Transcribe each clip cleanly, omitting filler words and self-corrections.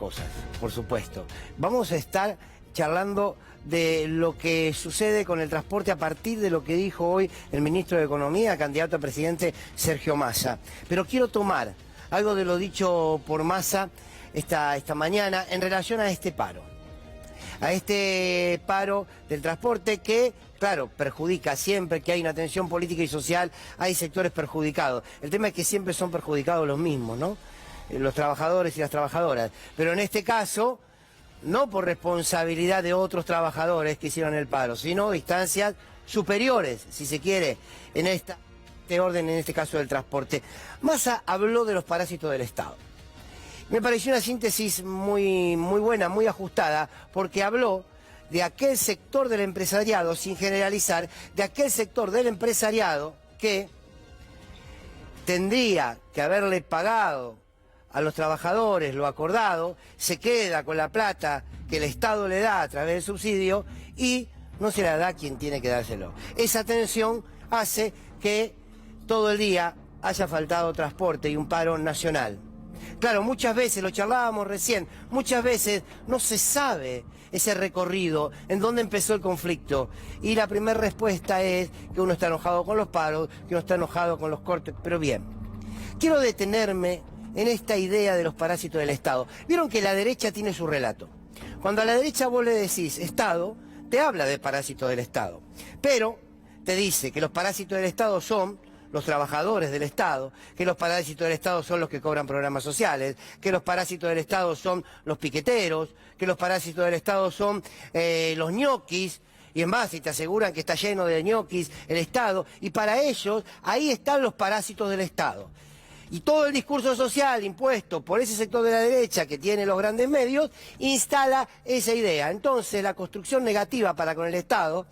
cosas, por supuesto. Vamos a estar charlando de lo que sucede con el transporte a partir de lo que dijo hoy el ministro de Economía, candidato a presidente Sergio Massa. Pero quiero tomar algo de lo dicho por Massa esta mañana en relación a este paro. A este paro del transporte que, claro, perjudica siempre que hay una tensión política y social, hay sectores perjudicados. El tema es que siempre son perjudicados los mismos, ¿no? Los trabajadores y las trabajadoras. Pero en este caso, no por responsabilidad de otros trabajadores que hicieron el paro, sino instancias superiores, si se quiere, en este orden, en este caso del transporte. Massa habló de los parásitos del Estado. Me pareció una síntesis muy buena, muy ajustada, porque habló de aquel sector del empresariado, sin generalizar, de aquel sector del empresariado que tendría que haberle pagado a los trabajadores lo acordado, se queda con la plata que el Estado le da a través del subsidio y no se la da a quien tiene que dárselo. Esa tensión hace que todo el día haya faltado transporte y un paro nacional. Claro, muchas veces, lo charlábamos recién, muchas veces no se sabe ese recorrido, en dónde empezó el conflicto. Y la primera respuesta es que uno está enojado con los paros, que uno está enojado con los cortes, pero bien. Quiero detenerme en esta idea de los parásitos del Estado. Vieron que la derecha tiene su relato. Cuando a la derecha vos le decís Estado, te habla de parásitos del Estado. Pero te dice que los parásitos del Estado son los trabajadores del Estado, que los parásitos del Estado son los que cobran programas sociales, que los parásitos del Estado son los piqueteros, que los parásitos del Estado son los ñoquis, y en base te aseguran que está lleno de ñoquis el Estado, y para ellos ahí están los parásitos del Estado. Y todo el discurso social impuesto por ese sector de la derecha que tiene los grandes medios, instala esa idea. Entonces la construcción negativa para con el Estado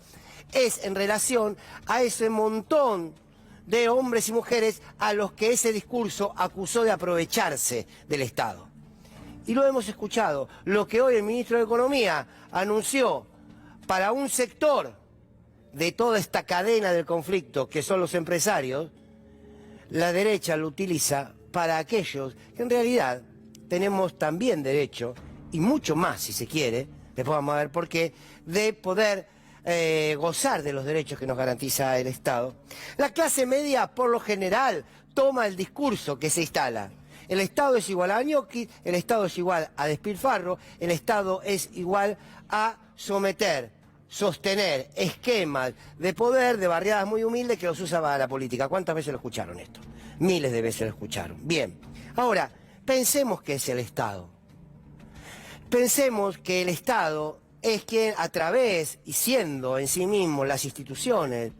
es en relación a ese montón de hombres y mujeres a los que ese discurso acusó de aprovecharse del Estado. Y lo hemos escuchado. Lo que hoy el ministro de Economía anunció para un sector de toda esta cadena del conflicto, que son los empresarios, la derecha lo utiliza para aquellos que en realidad tenemos también derecho, y mucho más si se quiere, después vamos a ver por qué, de poder gozar de los derechos que nos garantiza el Estado. La clase media, por lo general, toma el discurso que se instala. El Estado es igual a ñoqui, el Estado es igual a despilfarro, el Estado es igual a someter, sostener esquemas de poder de barriadas muy humildes que los usa para la política. ¿Cuántas veces lo escucharon esto? Miles de veces lo escucharon. Bien, ahora, pensemos que es el Estado. Pensemos que el Estado es quien a través y siendo en sí mismo las instituciones,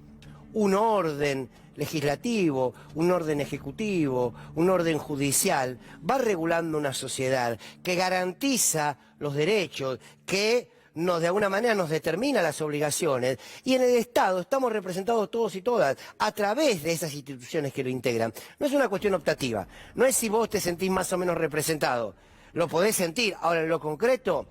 un orden legislativo, un orden ejecutivo, un orden judicial, va regulando una sociedad que garantiza los derechos, que de alguna manera nos determina las obligaciones, y en el Estado estamos representados todos y todas a través de esas instituciones que lo integran. No es una cuestión optativa, no es si vos te sentís más o menos representado, lo podés sentir, ahora en lo concreto,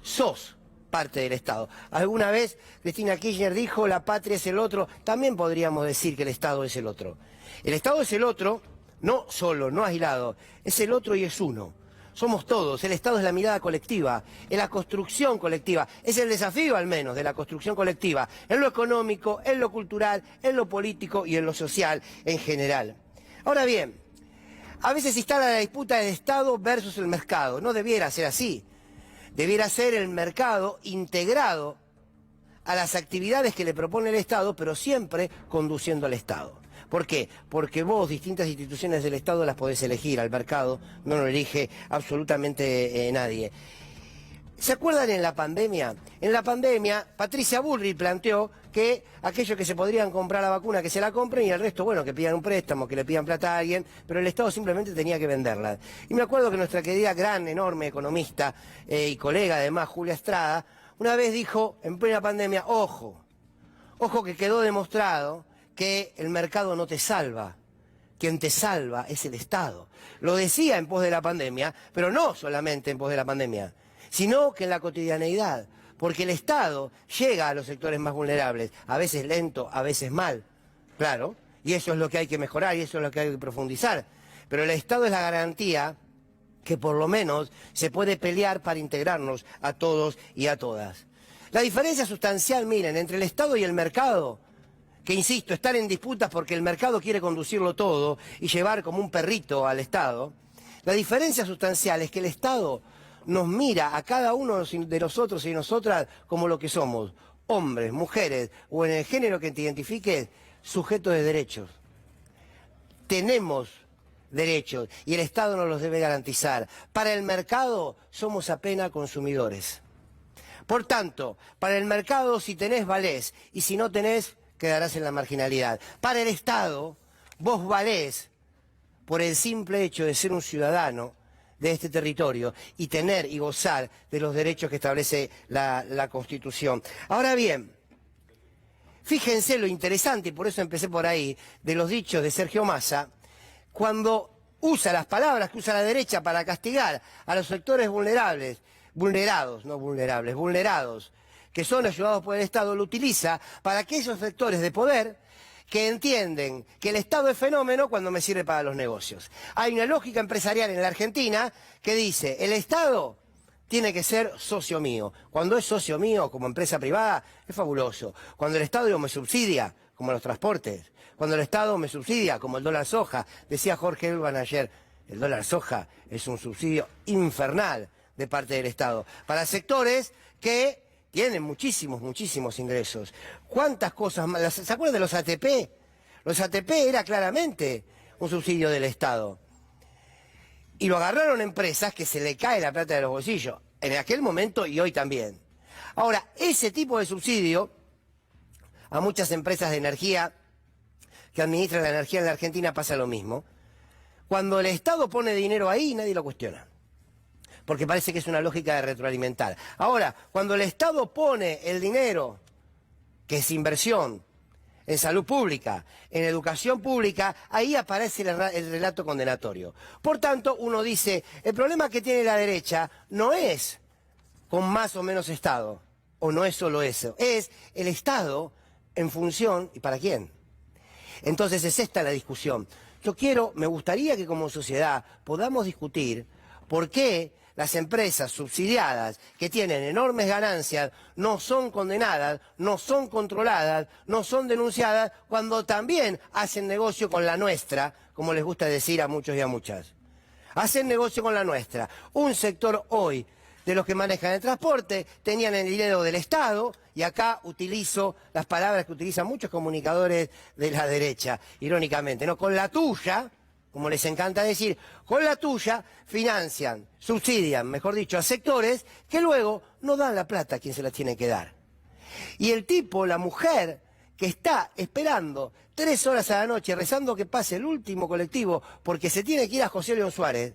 sos parte del Estado. Alguna vez Cristina Kirchner dijo la patria es el otro, también podríamos decir que el Estado es el otro. El Estado es el otro, no solo, no aislado, es el otro y es uno. Somos todos, el Estado es la mirada colectiva, es la construcción colectiva, es el desafío al menos de la construcción colectiva, en lo económico, en lo cultural, en lo político y en lo social en general. Ahora bien, a veces se instala la disputa del Estado versus el mercado, no debiera ser así. Debiera ser el mercado integrado a las actividades que le propone el Estado, pero siempre conduciendo al Estado. ¿Por qué? Porque vos, distintas instituciones del Estado, las podés elegir, al mercado no lo elige absolutamente nadie. ¿Se acuerdan en la pandemia? En la pandemia, Patricia Bullrich planteó que aquellos que se podrían comprar la vacuna, que se la compren, y el resto, bueno, que pidan un préstamo, que le pidan plata a alguien, pero el Estado simplemente tenía que venderla. Y me acuerdo que nuestra querida, gran, enorme economista y colega además, Julia Estrada, una vez dijo, en plena pandemia, ojo que quedó demostrado que el mercado no te salva. Quien te salva es el Estado. Lo decía en pos de la pandemia, pero no solamente en pos de la pandemia, sino que en la cotidianeidad, porque el Estado llega a los sectores más vulnerables, a veces lento, a veces mal, claro, y eso es lo que hay que mejorar y eso es lo que hay que profundizar, pero el Estado es la garantía que por lo menos se puede pelear para integrarnos a todos y a todas. La diferencia sustancial, miren, entre el Estado y el mercado, que insisto, están en disputas porque el mercado quiere conducirlo todo y llevar como un perrito al Estado, la diferencia sustancial es que el Estado nos mira a cada uno de nosotros y nosotras como lo que somos, hombres, mujeres o en el género que te identifiques, sujetos de derechos. Tenemos derechos y el Estado nos los debe garantizar. Para el mercado somos apenas consumidores. Por tanto, para el mercado si tenés valés y si no tenés quedarás en la marginalidad. Para el Estado vos valés por el simple hecho de ser un ciudadano de este territorio y tener y gozar de los derechos que establece la Constitución. Ahora bien, fíjense lo interesante, y por eso empecé por ahí, de los dichos de Sergio Massa, cuando usa las palabras que usa la derecha para castigar a los sectores vulnerados, que son ayudados por el Estado, lo utiliza para aquellos sectores de poder que entienden que el Estado es fenómeno cuando me sirve para los negocios. Hay una lógica empresarial en la Argentina que dice, el Estado tiene que ser socio mío. Cuando es socio mío como empresa privada, es fabuloso. Cuando el Estado me subsidia, como los transportes, cuando el Estado me subsidia, como el dólar soja, decía Jorge Elban ayer, el dólar soja es un subsidio infernal de parte del Estado, para sectores que tienen muchísimos ingresos. ¿Cuántas cosas más? ¿Se acuerdan de los ATP? Los ATP era claramente un subsidio del Estado. Y lo agarraron empresas que se le cae la plata de los bolsillos, en aquel momento y hoy también. Ahora, ese tipo de subsidio a muchas empresas de energía que administran la energía en la Argentina pasa lo mismo. Cuando el Estado pone dinero ahí, nadie lo cuestiona, porque parece que es una lógica de retroalimentar. Ahora, cuando el Estado pone el dinero, que es inversión, en salud pública, en educación pública, ahí aparece el relato condenatorio. Por tanto, uno dice, el problema que tiene la derecha no es con más o menos Estado, o no es solo eso, es el Estado en función, ¿y para quién? Entonces es esta la discusión. Me gustaría que como sociedad podamos discutir por qué las empresas subsidiadas que tienen enormes ganancias no son condenadas, no son controladas, no son denunciadas, cuando también hacen negocio con la nuestra, como les gusta decir a muchos y a muchas. Hacen negocio con la nuestra. Un sector hoy de los que manejan el transporte tenían el dinero del Estado, y acá utilizo las palabras que utilizan muchos comunicadores de la derecha, irónicamente, ¿no? Con la tuya, como les encanta decir, con la tuya financian, subsidian, mejor dicho, a sectores que luego no dan la plata a quien se la tiene que dar. Y el tipo, la mujer, que está esperando 3 horas a la noche rezando que pase el último colectivo porque se tiene que ir a José León Suárez,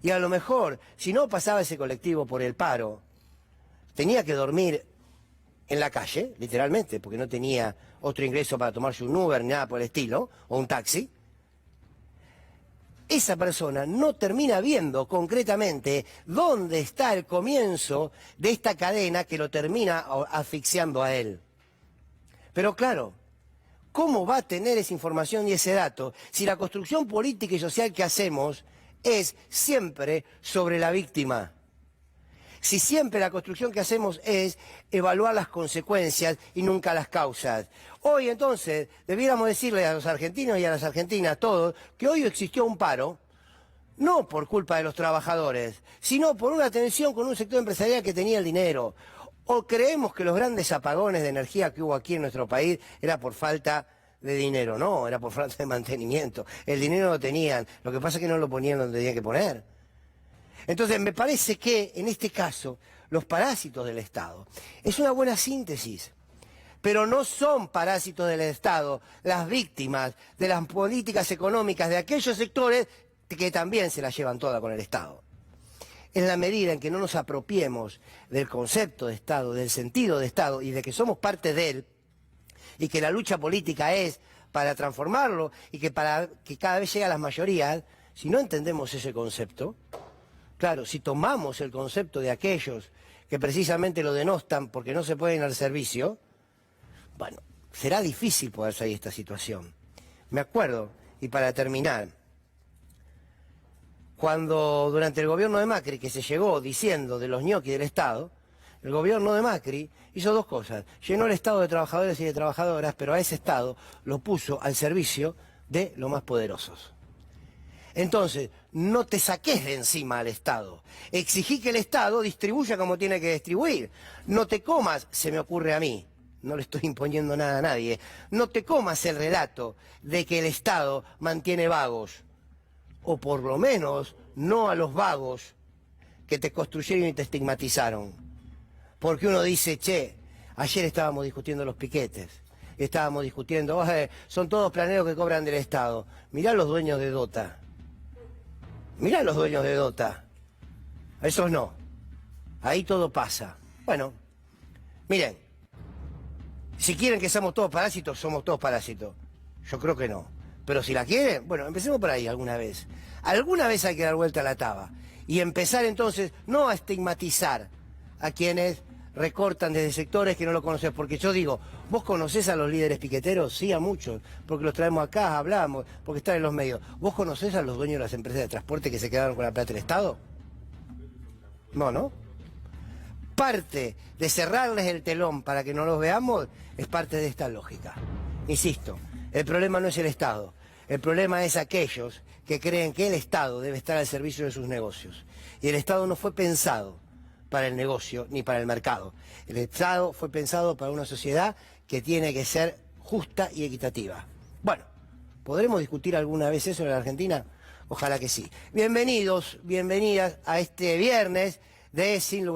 y a lo mejor, si no pasaba ese colectivo por el paro, tenía que dormir en la calle, literalmente, porque no tenía otro ingreso para tomarse un Uber ni nada por el estilo, o un taxi. Esa persona no termina viendo concretamente dónde está el comienzo de esta cadena que lo termina asfixiando a él. Pero claro, ¿cómo va a tener esa información y ese dato si la construcción política y social que hacemos es siempre sobre la víctima? Si siempre la construcción que hacemos es evaluar las consecuencias y nunca las causas. Hoy entonces debiéramos decirle a los argentinos y a las argentinas todos que hoy existió un paro, no por culpa de los trabajadores, sino por una tensión con un sector empresarial que tenía el dinero. O creemos que los grandes apagones de energía que hubo aquí en nuestro país era por falta de dinero. No, era por falta de mantenimiento. El dinero lo tenían, lo que pasa es que no lo ponían donde tenían que poner. Entonces, me parece que, en este caso, los parásitos del Estado es una buena síntesis, pero no son parásitos del Estado las víctimas de las políticas económicas de aquellos sectores que también se la llevan toda con el Estado. En la medida en que no nos apropiemos del concepto de Estado, del sentido de Estado y de que somos parte de él, y que la lucha política es para transformarlo y que para que cada vez llegue a las mayorías, si no entendemos ese concepto, claro, si tomamos el concepto de aquellos que precisamente lo denostan porque no se pueden al servicio, bueno, será difícil poder salir de esta situación. Me acuerdo, y para terminar, cuando durante el gobierno de Macri, que se llegó diciendo de los ñoquis del Estado, el gobierno de Macri hizo dos cosas. Llenó el Estado de trabajadores y de trabajadoras, pero a ese Estado lo puso al servicio de los más poderosos. Entonces, no te saques de encima al Estado. Exigí que el Estado distribuya como tiene que distribuir. No te comas, se me ocurre a mí, no le estoy imponiendo nada a nadie, no te comas el relato de que el Estado mantiene vagos. O por lo menos no a los vagos que te construyeron y te estigmatizaron. Porque uno dice, che, ayer estábamos discutiendo los piquetes, estábamos discutiendo, son todos planeros que cobran del Estado. Mirá los dueños de Dota. Mirá los dueños de Dota. A esos no. Ahí todo pasa. Bueno, miren, si quieren que seamos todos parásitos, somos todos parásitos. Yo creo que no. Pero si la quieren, bueno, empecemos por ahí alguna vez. Alguna vez hay que dar vuelta a la taba. Y empezar entonces, no a estigmatizar a quienes recortan desde sectores que no lo conocen. Porque yo digo, ¿vos conocés a los líderes piqueteros? Sí, a muchos, porque los traemos acá, hablamos, porque están en los medios. ¿Vos conocés a los dueños de las empresas de transporte que se quedaron con la plata del Estado? No, ¿no? Parte de cerrarles el telón para que no los veamos es parte de esta lógica. Insisto, el problema no es el Estado, el problema es aquellos que creen que el Estado debe estar al servicio de sus negocios. Y el Estado no fue pensado para el negocio ni para el mercado. El Estado fue pensado para una sociedad que tiene que ser justa y equitativa. Bueno, ¿podremos discutir alguna vez eso en la Argentina? Ojalá que sí. Bienvenidos, bienvenidas a este viernes de Sin Lugar